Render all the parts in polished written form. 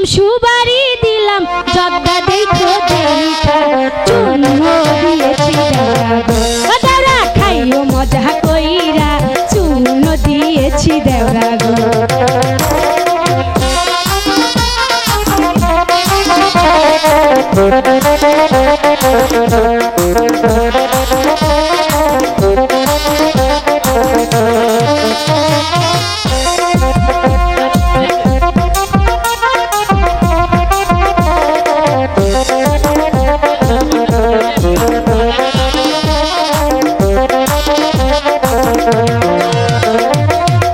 সুবারি দিলাম জর্দা দেখো দেখা চুনো দিয়েছি দেওরা খাইও মজা কইরা চুনো দিয়েছি দেওরা গো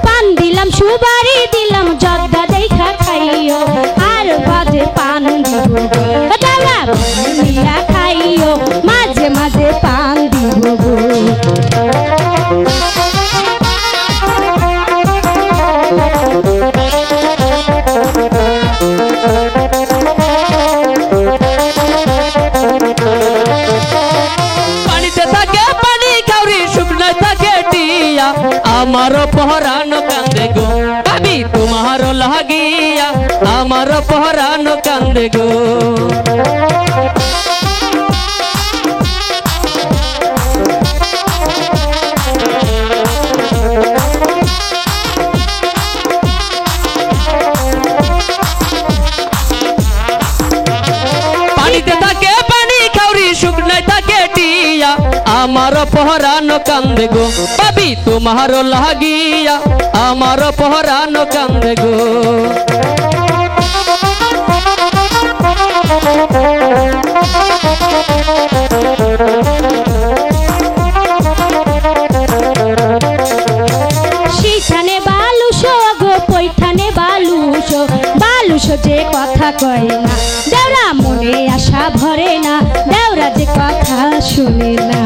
পান দিলাম সুবারি দিলাম জর্দা দেখা খাইও আর বাজে পান দিব দেওরা মিয়া খাইও মাঝে মাঝে পান দিব গো পানিতে থাকে পানি কাউরি শুকনায় থাকে টিয়া আমার পহরানো কান্দে গো ভাবি তোমার লাগিয়া আমার পহরানো কান্দে গো পানিতে থাকে পানি কাউরি শুকনায় থাকে টিয়া আমার পহরানো কান্দে গো ভাবি তোমার লাগিয়া আমার পহরানো কান্দে গো সেইখানে বালুশো গো পৈঠানে বালুশো বালুশো যে কথা কয় না দেওরা মনে আশা ভরে না দেওরা যে কথা শুনে না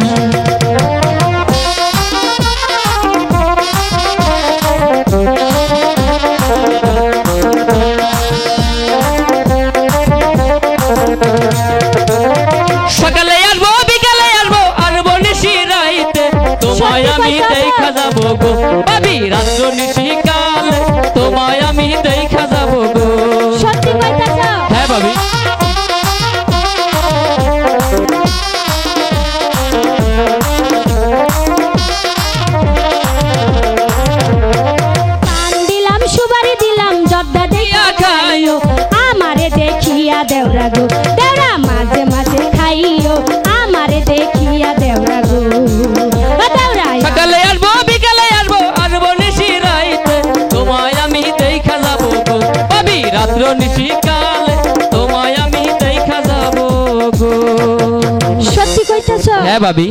সকালে আসবো বিকালে আসবো আসবো নিশি রাইতে তোমায় আমি দেখা যাবো গো ভাবি রাত্র নিশি কালে তোমায় আমি দেখা যাবো গো সত্যি কইতাছ হ্যাঁ ভাবি পান দিলাম সুবারি দিলাম জর্দা দেখা খাইও আমারে দেখিয়া দেওরা গো দেওরা মাঝে মাঝে খাইও আমারে দেখিয়া দেওরা গো দেওরা সকালে আসবো বিকালে আসবো আসবো নিশি রাইতে তোমায় আমি দেখা যাবো গো ভাবি রাত্র নিশি কালে তোমায় আমি দেখা যাবো গো সত্যি কইতাছ হ্যাঁ ভাবি